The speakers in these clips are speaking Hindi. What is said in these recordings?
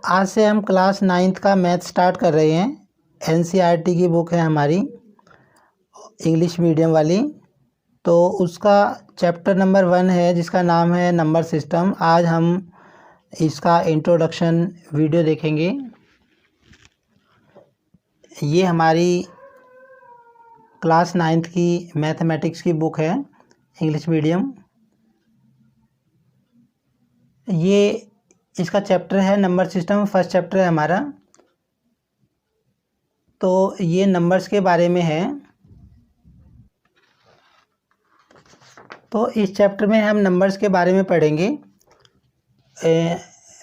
आज से हम क्लास 9th का मैथ स्टार्ट कर रहे हैं। एनसीईआरटी की बुक है हमारी, इंग्लिश मीडियम वाली। तो उसका चैप्टर नंबर 1 है जिसका नाम है नंबर सिस्टम। आज हम इसका इंट्रोडक्शन वीडियो देखेंगे। ये हमारी क्लास 9th की मैथमेटिक्स की बुक है, इंग्लिश मीडियम। ये इसका चैप्टर है नंबर सिस्टम, फर्स्ट चैप्टर है हमारा। तो ये नंबर्स के बारे में है। तो इस चैप्टर में हम नंबर्स के बारे में पढ़ेंगे।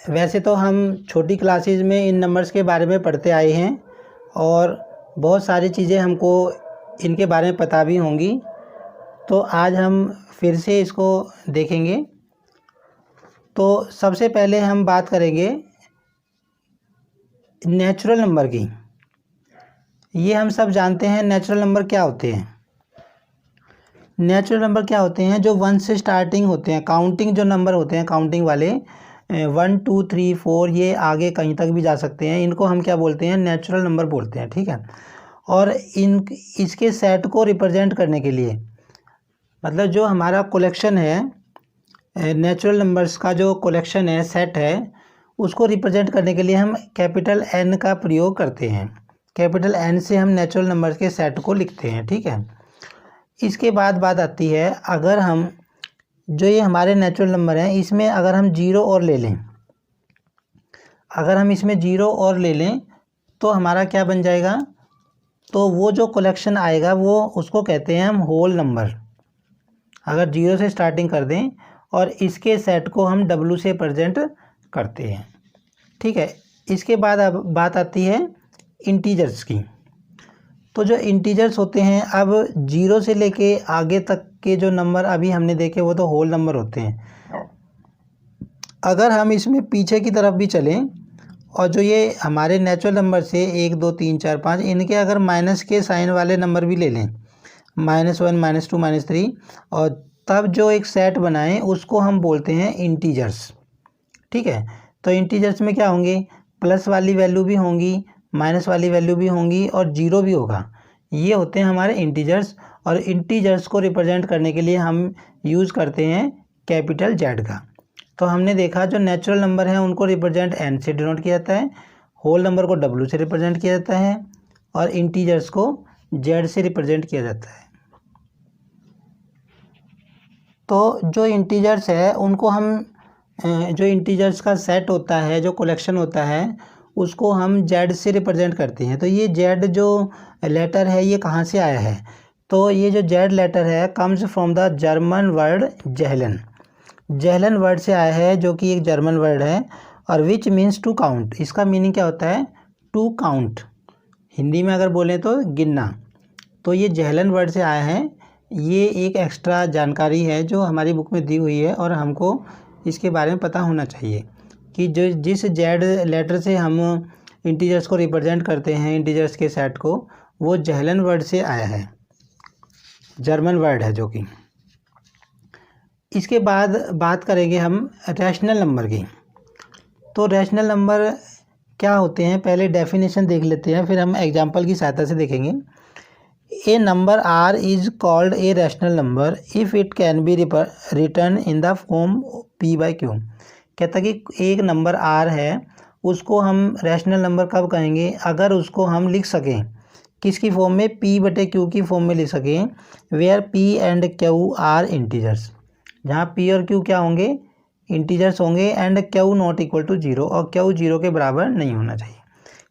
वैसे तो हम छोटी क्लासेस में इन नंबर्स के बारे में पढ़ते आए हैं और बहुत सारी चीज़ें हमको इनके बारे में पता भी होंगी। तो आज हम फिर से इसको देखेंगे। तो सबसे पहले हम बात करेंगे नेचुरल नंबर की। ये हम सब जानते हैं नेचुरल नंबर क्या होते हैं। नेचुरल नंबर क्या होते हैं? जो 1 से स्टार्टिंग होते हैं, काउंटिंग जो नंबर होते हैं, काउंटिंग वाले 1 2 3 4 ये आगे कहीं तक भी जा सकते हैं। इनको हम क्या बोलते हैं? नेचुरल नंबर बोलते हैं, ठीक है। और इसके सेट को रिप्रेजेंट करने के लिए, मतलब जो हमारा कलेक्शन है, नेचुरल नंबर्स का जो कलेक्शन है, सेट है, उसको रिप्रेजेंट करने के लिए हम कैपिटल N का प्रयोग करते हैं। कैपिटल N से हम नेचुरल नंबर्स के सेट को लिखते हैं, ठीक है। इसके बाद बात आती है, अगर हम जो ये हमारे नेचुरल नंबर हैं, इसमें अगर हम 0 और ले लें, अगर हम इसमें 0 और ले लें तो हमारा क्या बन जाएगा? तो वो जो कलेक्शन आएगा वो उसको कहते हैं हम होल नंबर। अगर 0 से स्टार्टिंग कर दें और इसके सेट को हम W से प्रेजेंट करते हैं, ठीक है। इसके बाद अब बात आती है इंटीजर्स की। तो जो इंटीजर्स होते हैं, अब 0 से लेके आगे तक के जो नंबर अभी हमने देखे वो तो होल नंबर होते हैं। अगर हम इसमें पीछे की तरफ भी चलें और जो ये हमारे नेचुरल नंबर से 1 2 3 4 5, इनके अगर माइनस के साइन वाले नंबर भी ले लें, -1 -2 -3, और तब जो एक सेट बनाएं उसको हम बोलते हैं इंटीजर्स, ठीक है। तो इंटीजर्स में क्या होंगे? प्लस वाली वैल्यू भी होंगी, माइनस वाली वैल्यू भी होंगी और 0 भी होगा। ये होते हैं हमारे इंटीजर्स। और इंटीजर्स को रिप्रेजेंट करने के लिए हम यूज़ करते हैं कैपिटल Z का। तो हमने देखा जो नेचुरल नंबर हैं उनको रिप्रेजेंट N से डिनोट किया जाता है, होल नंबर को W से रिप्रेजेंट किया जाता है और इंटीजर्स को Z से रिप्रेजेंट किया जाता है। तो जो इंटीजर्स है उनको हम जो इंटीजर्स का सेट होता है, जो कलेक्शन होता है, उसको हम Z से रिप्रेजेंट करते हैं। तो ये Z जो लेटर है ये कहाँ से आया है? तो ये जो Z लेटर है comes from the German word जहलन। जहलन वर्ड से आया है, जो कि एक जर्मन वर्ड है और विच मीन्स टू काउंट। इसका मीनिंग क्या होता है? To count. हिंदी में अगर बोलें तो गिनना। तो ये जहलन वर्ड से आया है। ये एक एक्स्ट्रा जानकारी है जो हमारी बुक में दी हुई है और हमको इसके बारे में पता होना चाहिए कि जो जिस Z लेटर से हम इंटीजर्स को रिप्रेजेंट करते हैं, इंटीजर्स के सेट को, वो जहलन वर्ड से आया है, जर्मन वर्ड है जो कि। इसके बाद बात करेंगे हम रैशनल नंबर की। तो रैशनल नंबर क्या होते हैं, पहले डेफिनेशन देख लेते हैं, फिर हम एग्जांपल की सहायता से देखेंगे। A number R is called a rational number if it can be written in the form P/Q। कहता है कि एक नंबर R है, उसको हम रैशनल नंबर कब कहेंगे? अगर उसको हम लिख सकें किसकी फॉर्म में? P/Q की फॉर्म में लिख सकें, where P and Q are integers. जहाँ P और Q क्या होंगे? इंटीजर्स होंगे, and Q not equal to 0, और Q 0 के बराबर नहीं होना चाहिए।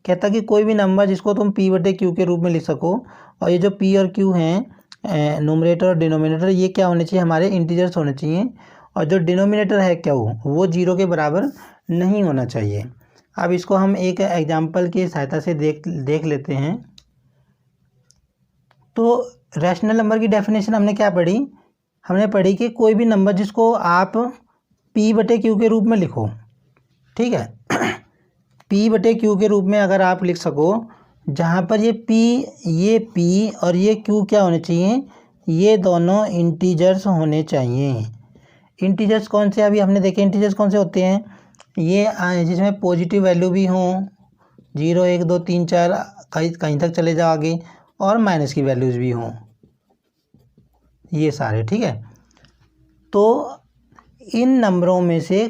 कहता कि कोई भी नंबर जिसको तुम P/Q के रूप में लिख सको, और ये जो P और Q हैं, नोमिनेटर और डिनोमिनेटर, ये क्या होने चाहिए? हमारे इंटीजर्स होने चाहिए। और जो डिनोमिनेटर है Q, वो 0 के बराबर नहीं होना चाहिए। अब इसको हम एक एग्जांपल की सहायता से देख लेते हैं। तो रैशनल नंबर की डेफिनेशन हमने क्या पढ़ी? हमने पढ़ी कि कोई भी नंबर जिसको आप P/Q के रूप में लिखो, ठीक है। P/Q के रूप में अगर आप लिख सको, जहाँ पर ये P और ये Q क्या होने चाहिए? ये दोनों इंटीजर्स होने चाहिए। इंटीजर्स कौन से? अभी हमने देखे इंटीजर्स कौन से होते हैं। ये जिसमें पॉजिटिव वैल्यू भी हो, 0 1 2 3 4 कहीं तक चले जाओ आगे, और माइनस की वैल्यूज़ भी हों, ये सारे, ठीक है। तो इन नंबरों में से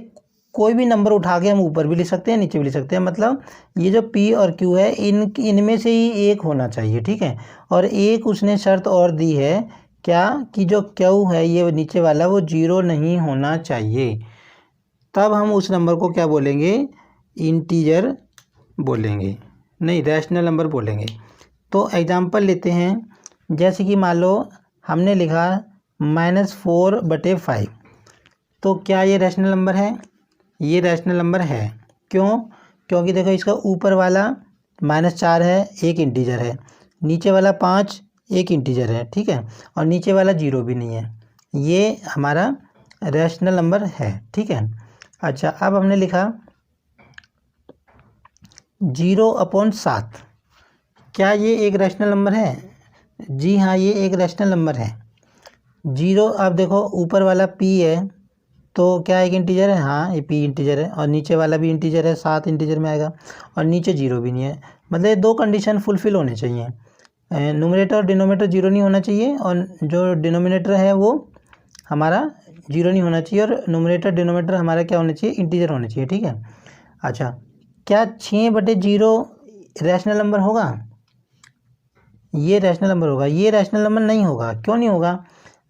कोई भी नंबर उठा के हम ऊपर भी लिख सकते हैं, नीचे भी लिख सकते हैं। मतलब ये जो P और Q है, इनमें से ही एक होना चाहिए, ठीक है। और एक उसने शर्त और दी है क्या, कि जो Q है ये नीचे वाला, वो 0 नहीं होना चाहिए। तब हम उस नंबर को क्या बोलेंगे, इंटीजर बोलेंगे, नहीं रैशनल नंबर बोलेंगे। तो एग्जांपल लेते हैं, जैसे कि मान लो हमने लिखा -4/5, तो क्या ये रैशनल नंबर है? ये रैशनल नंबर है। क्यों? क्योंकि देखो इसका ऊपर वाला -4 है, एक इंटीजर है, नीचे वाला 5 एक इंटीजर है, ठीक है, और नीचे वाला 0 भी नहीं है, ये हमारा रैशनल नंबर है, ठीक है। अच्छा, अब हमने लिखा 0/7, क्या ये एक रैशनल नंबर है? जी हाँ, ये एक रैशनल नंबर है। 0, अब देखो ऊपर वाला P है, तो क्या एक इंटीजर है? हाँ, ये P इंटीजर है, और नीचे वाला भी इंटीजर है, 7 इंटीजर में आएगा, और नीचे 0 भी नहीं है। मतलब ये दो कंडीशन फुलफिल होने चाहिए, न्यूमरेटर और डिनोमिनेटर 0 नहीं होना चाहिए, और जो डिनोमिनेटर है वो हमारा 0 नहीं होना चाहिए, और न्यूमरेटर डिनोमिनेटर हमारा क्या होना चाहिए, इंटीजर होने चाहिए, ठीक है। अच्छा, क्या 6/0 रैशनल नंबर होगा? ये रैशनल नंबर होगा? ये रैशनल नंबर नहीं होगा। क्यों नहीं होगा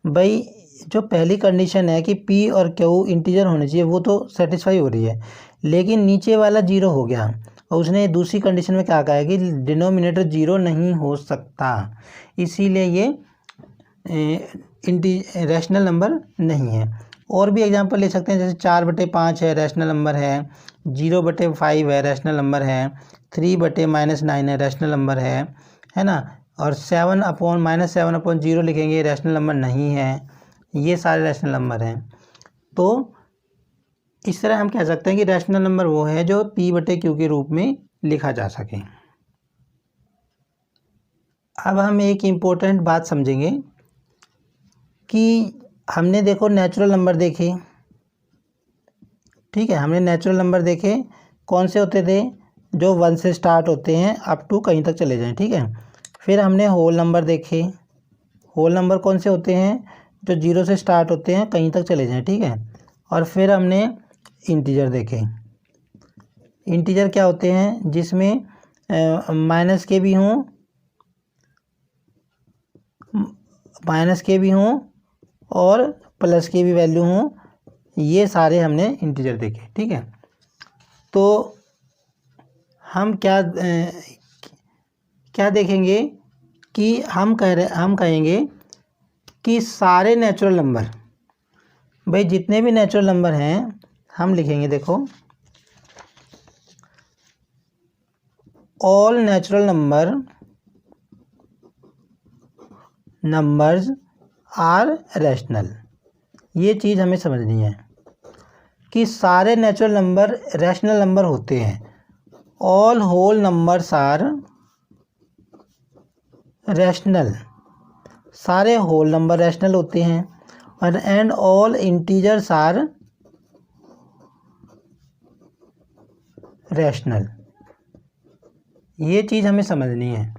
भाई? जो पहली कंडीशन है कि P और Q इंटीजर होने चाहिए, वो तो सेटिस्फाई हो रही है, लेकिन नीचे वाला 0 हो गया, और उसने दूसरी कंडीशन में क्या कहा है कि डिनोमिनेटर 0 नहीं हो सकता, इसीलिए ये रैशनल नंबर नहीं है। और भी एग्जांपल ले सकते हैं, जैसे 4/5 है, रैशनल नंबर है, 0/5 है, रैशनल नंबर है, 3/-9 है, रैशनल नंबर है ना, और 7/-0 लिखेंगे, रैशनल नंबर नहीं है। ये सारे रैशनल नंबर हैं। तो इस तरह हम कह सकते हैं कि रैशनल नंबर वो है जो P/Q के रूप में लिखा जा सके। अब हम एक इम्पोर्टेंट बात समझेंगे कि हमने देखो नेचुरल नंबर देखे, ठीक है, हमने नेचुरल नंबर देखे, कौन से होते थे? जो 1 से स्टार्ट होते हैं अप टू कहीं तक चले जाएं, ठीक है। फिर हमने होल नंबर देखे, होल नंबर कौन से होते हैं? जो 0 से स्टार्ट होते हैं कहीं तक चले जाएं, ठीक है। और फिर हमने इंटीजर देखे। इंटीजर क्या होते हैं? जिसमें माइनस के भी हों, और प्लस के भी वैल्यू हों, ये सारे हमने इंटीजर देखे, ठीक है। तो हम क्या देखेंगे कि हम कहेंगे कि सारे नेचुरल नंबर, भाई जितने भी नेचुरल नंबर हैं हम लिखेंगे, देखो all natural numbers are rational. ये चीज़ हमें समझनी है कि सारे नेचुरल नंबर रैशनल नंबर होते हैं। All whole numbers are rational, सारे होल नंबर रैशनल होते हैं, और and all integers are rational. ये चीज़ हमें समझनी है।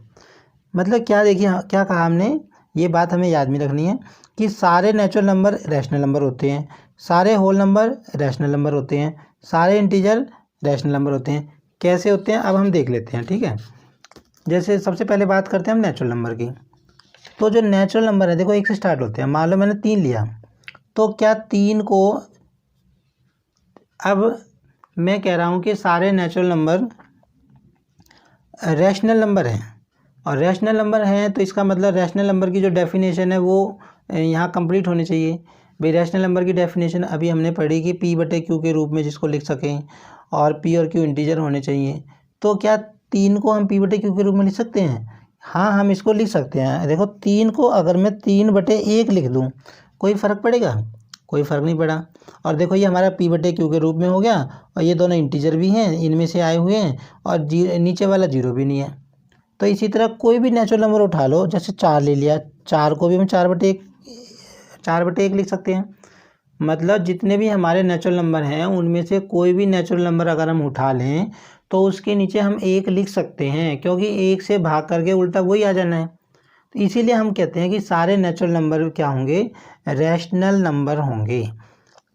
मतलब क्या, देखिए क्या कहा हमने, ये बात हमें याद में रखनी है कि सारे नेचुरल नंबर रैशनल नंबर होते हैं, सारे होल नंबर रैशनल नंबर होते हैं, सारे इंटीजर रैशनल नंबर होते हैं। कैसे होते हैं अब हम देख लेते हैं, ठीक है। जैसे सबसे पहले बात करते हैं हम नेचुरल नंबर की। तो जो नेचुरल नंबर है, देखो 1 से स्टार्ट होते हैं, मान लो मैंने 3 लिया, तो क्या 3 को, अब मैं कह रहा हूँ कि सारे नेचुरल नंबर रैशनल नंबर हैं, और रैशनल नंबर हैं तो इसका मतलब रैशनल नंबर की जो डेफिनेशन है वो यहाँ कंप्लीट होनी चाहिए। भाई रैशनल नंबर की डेफिनेशन अभी हमने पढ़ी कि P/Q के रूप में जिसको लिख सकें, और P और Q इंटीजर होने चाहिए। तो क्या 3 को हम P/Q के रूप में लिख सकते हैं? हाँ, हम इसको लिख सकते हैं। देखो 3 को अगर मैं 3/1 लिख दूँ, कोई फ़र्क पड़ेगा? कोई फ़र्क नहीं पड़ा। और देखो ये हमारा P/Q के रूप में हो गया, और ये दोनों इंटीजर भी हैं, इनमें से आए हुए हैं, और नीचे वाला 0 भी नहीं है। तो इसी तरह कोई भी नेचुरल नंबर उठा लो, जैसे 4 ले लिया, 4 को भी हम 4/1 लिख सकते हैं। मतलब जितने भी हमारे नेचुरल नंबर हैं उनमें से कोई भी नेचुरल नंबर अगर हम उठा लें तो उसके नीचे हम 1 लिख सकते हैं, क्योंकि 1 से भाग करके उल्टा वही आ जाना है। तो इसीलिए हम कहते हैं कि सारे नेचुरल नंबर क्या होंगे, रैशनल नंबर होंगे।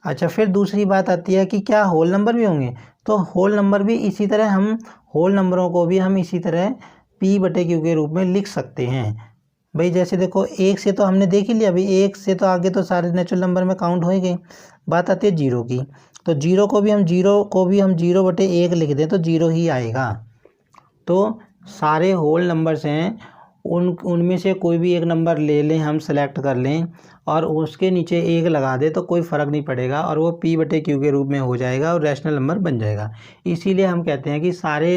अच्छा, फिर दूसरी बात आती है कि क्या होल नंबर भी होंगे। तो होल नंबर भी इसी तरह हम होल नंबरों को भी हम इसी तरह P/Q के रूप में लिख सकते हैं। भाई जैसे देखो 1 से तो हमने देख ही लिया, अभी 1 से तो आगे तो सारे नेचुरल नंबर में काउंट हो ही गए। बात आती है 0 की, तो 0 को भी हम 0/1 लिख दें तो 0 ही आएगा। तो सारे होल नंबर्स हैं, उनमें से कोई भी एक नंबर ले लें, हम सेलेक्ट कर लें और उसके नीचे 1 लगा दें तो कोई फ़र्क नहीं पड़ेगा और वो P/Q के रूप में हो जाएगा और रैशनल नंबर बन जाएगा। इसीलिए हम कहते हैं कि सारे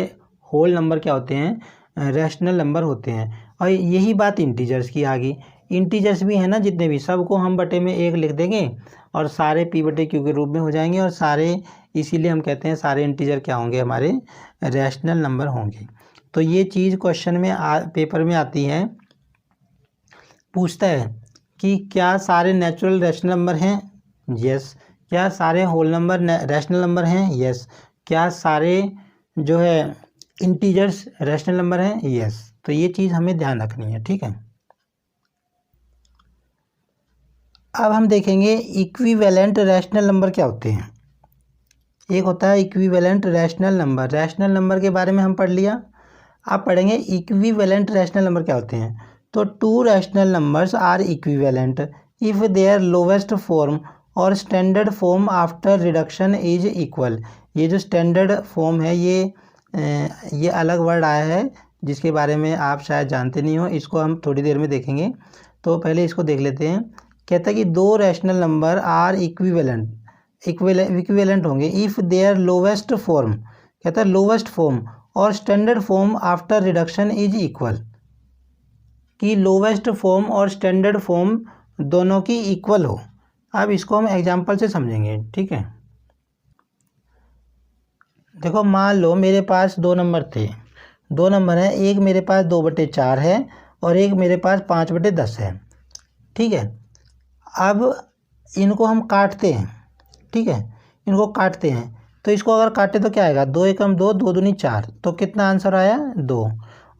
होल नंबर क्या होते हैं, रैशनल नंबर होते हैं। और यही बात इंटीजर्स की आ गई। इंटीजर्स भी है ना, जितने भी सबको हम बटे में 1 लिख देंगे और सारे P/Q के रूप में हो जाएंगे और सारे, इसीलिए हम कहते हैं सारे इंटीजर क्या होंगे, हमारे रैशनल नंबर होंगे। तो ये चीज़ क्वेश्चन में पेपर में आती है, पूछता है कि क्या सारे नेचुरल रैशनल नंबर हैं, यस। क्या सारे होल नंबर रैशनल नंबर हैं, यस। क्या सारे जो है इंटीजर्स रैशनल नंबर हैं, यस। तो ये चीज़ हमें ध्यान रखनी है, ठीक है। अब हम देखेंगे इक्विवेलेंट रैशनल नंबर क्या होते हैं। एक होता है equivalent rational number. Rational number के बारे में हम पढ़ लिया, आप पढ़ेंगे इक्विवेलेंट रैशनल नंबर क्या होते हैं। तो 2 rational numbers are equivalent if their lowest form और standard form after reduction is equal. ये जो स्टैंडर्ड फॉर्म है ये अलग वर्ड आया है जिसके बारे में आप शायद जानते नहीं हो, इसको हम थोड़ी देर में देखेंगे। तो पहले इसको देख लेते हैं। कहता है कि 2 रैशनल नंबर आर इक्विवेलेंट होंगे इफ़ देयर लोवेस्ट फॉर्म, कहता है लोवेस्ट फॉर्म और standard form after reduction is equal, कि लोवेस्ट फॉर्म और स्टैंडर्ड फॉर्म दोनों की इक्वल हो। अब इसको हम एग्जांपल से समझेंगे, ठीक है। देखो मान लो मेरे पास 2 नंबर थे, 2 नंबर हैं, एक मेरे पास 2/4 है और एक मेरे पास 5/10 है, ठीक है। अब इनको हम काटते हैं, ठीक है, इनको काटते हैं। तो इसको अगर काटे तो क्या आएगा, 2 एकम 2, 2 दूनी 4, तो कितना आंसर आया 2।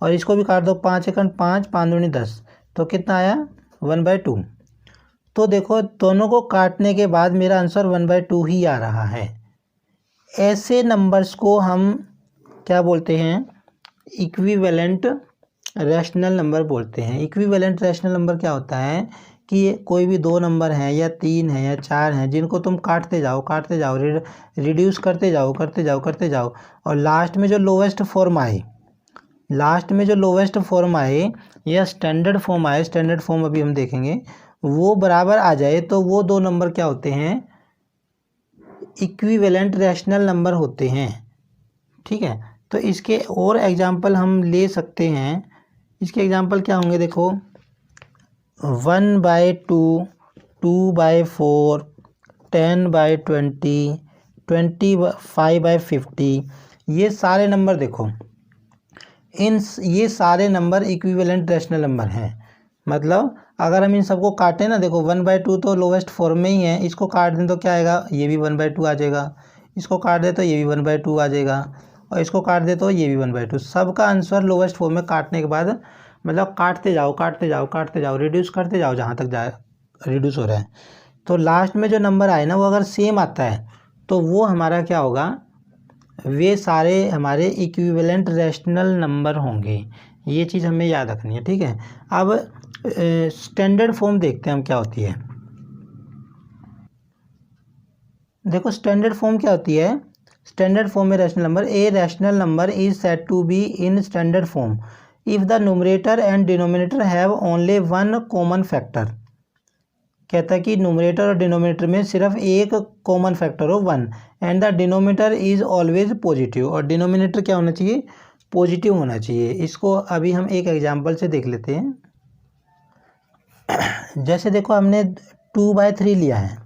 और इसको भी काट दो, 5 एकम 5, 5 दूनी 10, तो कितना आया 1/2। तो देखो दोनों को काटने के बाद मेरा आंसर 1/2 ही आ रहा है। ऐसे नंबर्स को हम क्या बोलते हैं, इक्विवेलेंट रैशनल नंबर बोलते हैं। इक्विवेलेंट रैशनल नंबर क्या होता है कि कोई भी 2 नंबर हैं या 3 हैं या 4 हैं जिनको तुम काटते जाओ रिड्यूस करते जाओ और लास्ट में जो लोवेस्ट फॉर्म आए या स्टैंडर्ड फॉर्म अभी हम देखेंगे, वो बराबर आ जाए तो वो 2 नंबर क्या होते हैं, इक्विवेलेंट रैशनल नंबर होते हैं, ठीक है। तो इसके और एग्जाम्पल हम ले सकते हैं। इसके एग्जाम्पल क्या होंगे, देखो 1/2, 2/4, 10/20, 25/50, ये सारे नंबर देखो, ये सारे नंबर इक्विवेलेंट रैशनल नंबर हैं। मतलब अगर हम इन सबको काटें ना, देखो 1/2 तो लोवेस्ट फॉर्म में ही है, इसको काट दें तो क्या आएगा, ये भी 1/2 आ जाएगा, इसको काट दे तो ये भी 1/2 आ जाएगा और इसको काट दे तो ये भी 1/2। सबका आंसर लोवेस्ट फॉर्म में काटने के बाद, मतलब काटते जाओ रिड्यूस करते जाओ जहाँ तक जाए रिड्यूस हो रहा है। तो लास्ट में जो नंबर आए ना वो अगर सेम आता है तो वो हमारा क्या होगा, वे सारे हमारे इक्विवेलेंट रैशनल नंबर होंगे। ये चीज़ हमें याद रखनी है, ठीक है। अब स्टैंडर्ड फॉर्म देखते हैं हम क्या होती है। देखो स्टैंडर्ड फॉर्म क्या होती है। स्टैंडर्ड फॉर्म में rational number, a rational number is said to be in standard form if the numerator and denominator have only 1 common factor. कहता है कि न्यूमरेटर और डिनोमिनेटर में सिर्फ एक कॉमन फैक्टर हो 1 and the denominator is always positive, और डिनोमिनेटर क्या होना चाहिए, पॉजिटिव होना चाहिए। इसको अभी हम एक एग्जांपल से देख लेते हैं। जैसे देखो हमने 2/3 लिया है,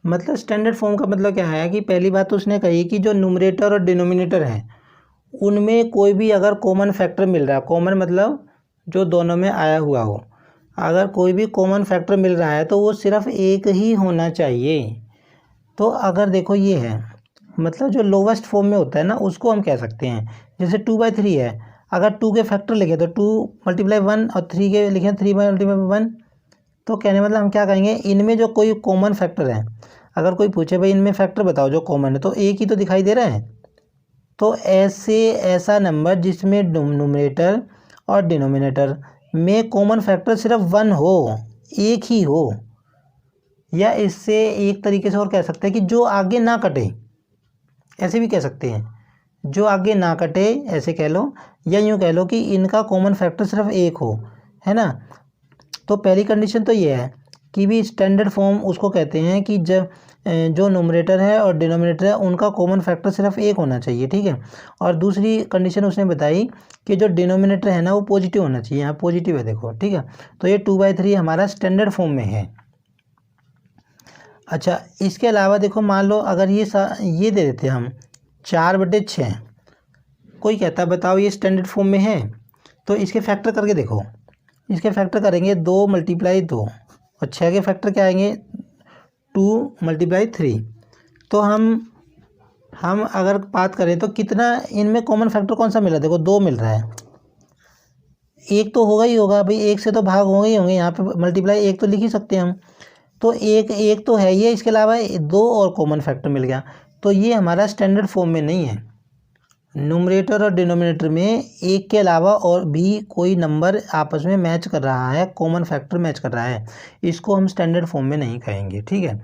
मतलब स्टैंडर्ड फॉर्म का मतलब क्या है कि पहली बात तो उसने कही कि जो न्यूमरेटर और डिनोमिनेटर हैं उनमें कोई भी अगर कॉमन फैक्टर मिल रहा है, कॉमन मतलब जो दोनों में आया हुआ हो। अगर कोई भी कॉमन फैक्टर मिल रहा है तो वो सिर्फ एक ही होना चाहिए। तो अगर देखो ये है, मतलब जो लोवेस्ट फॉर्म में होता है ना उसको हम कह सकते हैं। जैसे 2/3 है, अगर 2 के फैक्टर लिखे तो 2 × 1 और 3 के लिखे 3/1। तो कहने मतलब हम क्या कहेंगे, इनमें जो कोई कॉमन फैक्टर है, अगर कोई पूछे भाई इनमें फैक्टर बताओ जो कॉमन है, तो एक ही तो दिखाई दे रहा है। तो ऐसा नंबर जिसमें न्यूमरेटर और डिनोमिनेटर में कॉमन फैक्टर सिर्फ 1 हो, एक ही हो, या इससे एक तरीके से और कह सकते हैं कि जो आगे ना कटे, ऐसे भी कह सकते हैं, जो आगे ना कटे ऐसे कह लो, या यूँ कह लो कि इनका कॉमन फैक्टर सिर्फ एक हो, है ना। तो पहली कंडीशन तो ये है कि भी स्टैंडर्ड फॉर्म उसको कहते हैं कि जब जो न्यूमरेटर है और डिनोमिनेटर है उनका कॉमन फैक्टर सिर्फ एक होना चाहिए, ठीक है। और दूसरी कंडीशन उसने बताई कि जो डिनोमिनेटर है ना वो पॉजिटिव होना चाहिए, यहाँ पॉजिटिव है देखो, ठीक है। तो ये 2/3 हमारा स्टैंडर्ड फॉर्म में है। अच्छा, इसके अलावा देखो मान लो अगर ये दे देते हम 4/6, कोई कहता बताओ ये स्टैंडर्ड फॉर्म में है, तो इसके फैक्टर करके देखो। इसके फैक्टर करेंगे 2 × 2 और 6 के फैक्टर क्या आएंगे 2 × 3। तो हम अगर बात करें तो कितना इनमें कॉमन फैक्टर कौन सा मिल रहा है, देखो 2 मिल रहा है, एक तो होगा ही होगा भाई, एक से तो भाग होंगे ही होंगे, यहाँ पे मल्टीप्लाई एक तो लिख ही सकते हैं हम। तो एक तो है ये, इसके अलावा 2 और कॉमन फैक्टर मिल गया। तो ये हमारा स्टैंडर्ड फॉर्म में नहीं है। न्यूमरेटर और डिनोमिनेटर में एक के अलावा और भी कोई नंबर आपस में मैच कर रहा है, कॉमन फैक्टर मैच कर रहा है, इसको हम स्टैंडर्ड फॉर्म में नहीं कहेंगे, ठीक है।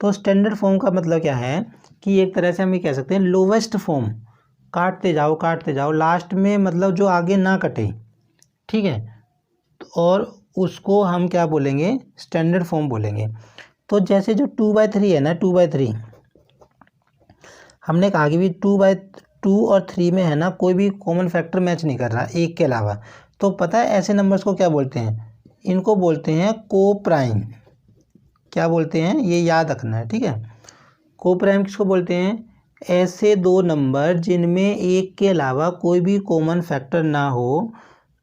तो स्टैंडर्ड फॉर्म का मतलब क्या है कि एक तरह से हम ये कह सकते हैं लोवेस्ट फॉर्म, काटते जाओ लास्ट में, मतलब जो आगे ना कटे, ठीक है, और उसको हम क्या बोलेंगे, स्टैंडर्ड फॉर्म बोलेंगे। तो जैसे जो 2/3 है ना, 2/3 हमने कहा कि भी 2/2 और 3 में है ना कोई भी कॉमन फैक्टर मैच नहीं कर रहा एक के अलावा। तो पता है ऐसे नंबर्स को क्या बोलते हैं, इनको बोलते हैं को प्राइम। क्या बोलते हैं ये याद रखना है, ठीक है। को प्राइम किसको बोलते हैं, ऐसे दो नंबर जिनमें एक के अलावा कोई भी कॉमन फैक्टर ना हो,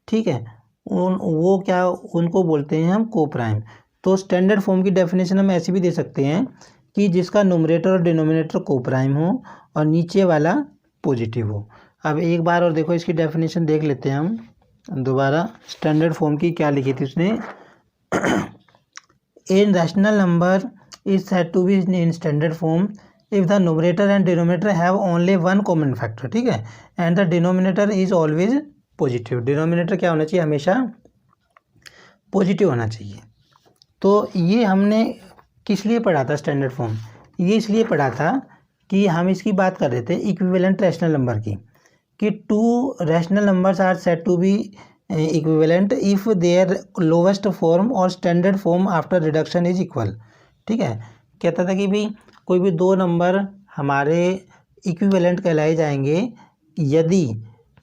ठीक है, उनको बोलते हैं हम को प्राइम। तो स्टैंडर्ड फॉर्म की डेफिनेशन हम ऐसी भी दे सकते हैं कि जिसका न्यूमरेटर और डिनोमिनेटर को प्राइम हो और नीचे वाला पॉजिटिव हो। अब एक बार और देखो इसकी डेफिनेशन देख लेते हैं हम दोबारा, स्टैंडर्ड फॉर्म की क्या लिखी थी उसने। A rational number is said to be in standard form if the numerator and denominator have only one common factor, ठीक है, and the denominator is always positive. Denominator क्या होना चाहिए, हमेशा पॉजिटिव होना चाहिए। तो ये हमने किस लिए पढ़ा था स्टैंडर्ड फॉर्म, ये इसलिए पढ़ा था कि हम इसकी बात कर रहे थे इक्विवेलेंट रैशनल नंबर की, कि 2 rational numbers are said to be equivalent if their lowest form और standard form after reduction is equal, ठीक है। कहता था कि भाई कोई भी 2 नंबर हमारे इक्विवेलेंट कहलाए जाएंगे यदि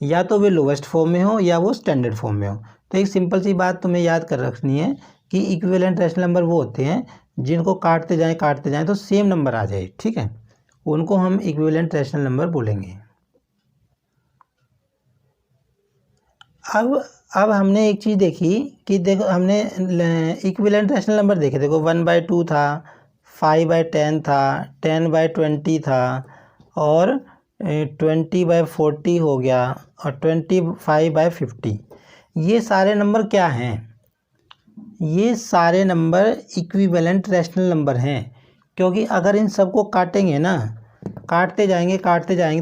या तो वे लोवेस्ट फॉर्म में हो या वो स्टैंडर्ड फॉर्म में हो। तो एक सिंपल सी बात तुम्हें याद कर रखनी है कि इक्विवेलेंट रैशनल नंबर वो होते हैं जिनको काटते जाएं तो सेम नंबर आ जाए, ठीक है, उनको हम इक्विवेलेंट रैशनल नंबर बोलेंगे। अब हमने एक चीज़ देखी कि देखो हमने इक्विवेलेंट रैशनल नंबर देखे, देखो 1/2 था, 5/10 था, 10/20 था, और 20/40 हो गया, और 25/50। ये सारे नंबर क्या हैं, ये सारे नंबर इक्विवेलेंट रैशनल नंबर हैं, क्योंकि अगर इन सबको काटेंगे ना, काटते जाएंगे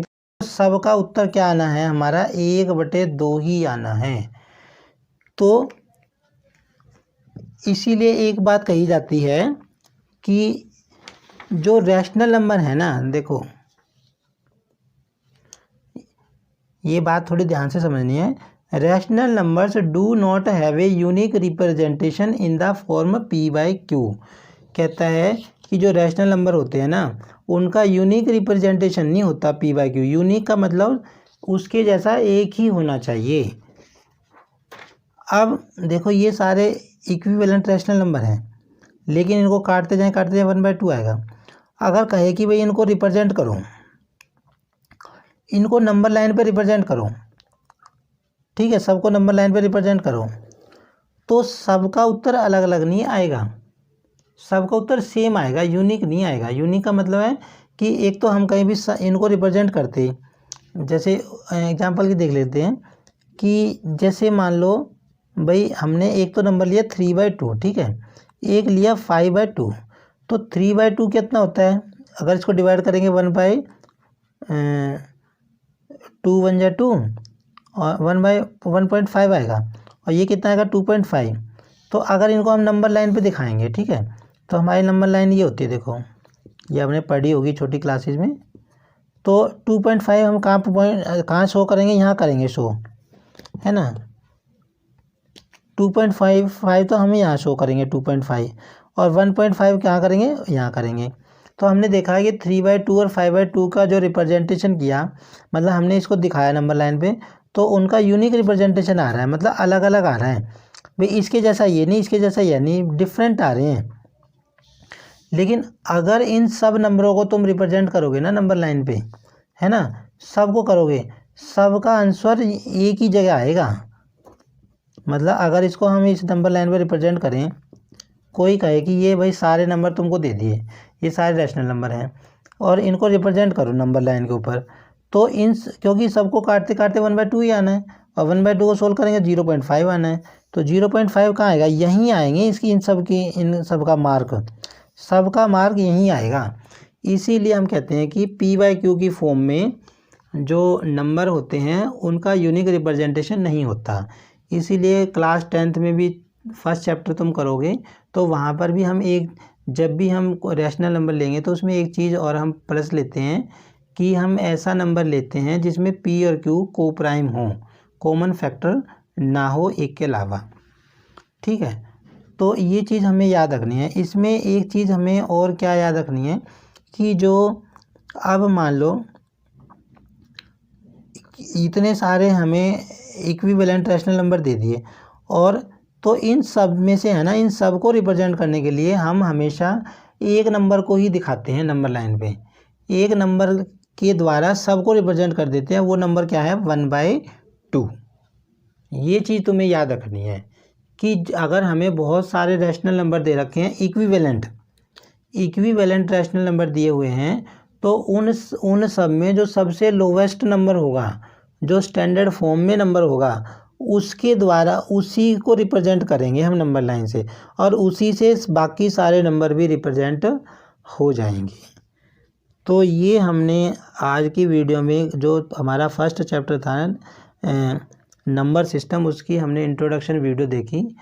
तो सबका उत्तर क्या आना है, हमारा 1/2 ही आना है। तो इसीलिए एक बात कही जाती है कि जो रैशनल नंबर है ना, देखो ये बात थोड़ी ध्यान से समझनी है, rational numbers do not have a unique representation in the form p/q। कहता है कि जो रैशनल नंबर होते हैं ना उनका यूनिक रिप्रेजेंटेशन नहीं होता p/q। यूनिक का मतलब उसके जैसा एक ही होना चाहिए। अब देखो ये सारे इक्विवेलेंट रैशनल नंबर हैं, लेकिन इनको काटते जाएं 1/2 आएगा। अगर कहे कि भाई इनको रिप्रेजेंट करो, इनको नंबर लाइन पे रिप्रेजेंट करो, ठीक है, सबको नंबर लाइन पे रिप्रेजेंट करो, तो सबका उत्तर अलग अलग नहीं आएगा, सबका उत्तर सेम आएगा, यूनिक नहीं आएगा। यूनिक का मतलब है कि एक तो हम कहीं भी इनको रिप्रेजेंट करते, जैसे एग्जांपल की देख लेते हैं कि जैसे मान लो भाई हमने एक तो नंबर लिया 3/2, ठीक है, एक लिया 5/2, तो 3/2 कितना होता है, अगर इसको डिवाइड करेंगे 1/2 1 जा 2 और 1/1.5 आएगा, और ये कितना आएगा 2.5। तो अगर इनको हम नंबर लाइन पे दिखाएंगे, ठीक है, तो हमारी नंबर लाइन ये होती है, देखो ये हमने पढ़ी होगी छोटी क्लासेस में। तो 2.5 हम कहाँ शो करेंगे, यहाँ करेंगे शो, है ना। 2.5 तो हम यहाँ शो करेंगे 2.5, और 1.5 कहाँ करेंगे, यहाँ करेंगे। तो हमने देखा है कि 3/2 और 5/2 का जो रिप्रेजेंटेशन किया, मतलब हमने इसको दिखाया नंबर लाइन पे, तो उनका यूनिक रिप्रेजेंटेशन आ रहा है, मतलब अलग अलग आ रहा है भाई, इसके जैसा ये नहीं, इसके जैसा ये नहीं, डिफरेंट आ रहे हैं। लेकिन अगर इन सब नंबरों को तुम रिप्रेजेंट करोगे ना नंबर लाइन पे, है ना, सबको करोगे, सबका आंसर एक ही जगह आएगा। मतलब अगर इसको हम इस नंबर लाइन पे रिप्रेजेंट करें, कोई कहे कि ये भाई सारे नंबर तुमको दे दिए, ये सारे रैशनल नंबर हैं, और इनको रिप्रेजेंट करो नंबर लाइन के ऊपर, तो क्योंकि सबको काटते काटते 1/2 ही आना है, और 1/2 को सोल्व करेंगे 0.5 आना है, तो 0.5 कहाँ आएगा, यहीं आएंगे, इसकी इन सब का मार्क, सबका मार्क यहीं आएगा। इसीलिए हम कहते हैं कि P/Q की फॉर्म में जो नंबर होते हैं उनका यूनिक रिप्रेजेंटेशन नहीं होता। इसीलिए क्लास 10th में भी फर्स्ट चैप्टर तुम करोगे तो वहाँ पर भी हम जब भी हम रैशनल नंबर लेंगे तो उसमें एक चीज़ और हम प्लस लेते हैं कि हम ऐसा नंबर लेते हैं जिसमें P और Q को प्राइम हो, कॉमन फैक्टर ना हो एक के अलावा, ठीक है। तो ये चीज़ हमें याद रखनी है। इसमें एक चीज़ हमें और क्या याद रखनी है कि जो अब मान लो इतने सारे हमें इक्विवेलेंट रैशनल नंबर दे दिए, और तो इन सब में से, है ना, इन सब को रिप्रेजेंट करने के लिए हम हमेशा एक नंबर को ही दिखाते हैं नंबर लाइन पे, एक नंबर के द्वारा सबको रिप्रेजेंट कर देते हैं। वो नंबर क्या है, 1/2। ये चीज़ तुम्हें याद रखनी है कि अगर हमें बहुत सारे रैशनल नंबर दे रखे हैं, इक्विवेलेंट रैशनल नंबर दिए हुए हैं, तो उन सब में जो सबसे लोवेस्ट नंबर होगा, जो स्टैंडर्ड फॉर्म में नंबर होगा, उसके द्वारा उसी को रिप्रेजेंट करेंगे हम नंबर लाइन से, और उसी से बाकी सारे नंबर भी रिप्रेजेंट हो जाएंगे। तो ये हमने आज की वीडियो में जो हमारा फर्स्ट चैप्टर था नंबर सिस्टम, उसकी हमने इंट्रोडक्शन वीडियो देखी।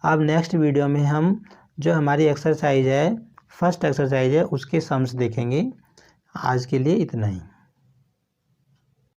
अब नेक्स्ट वीडियो में हम जो हमारी एक्सरसाइज है, फर्स्ट एक्सरसाइज है, उसके सम्स देखेंगे। आज के लिए इतना ही।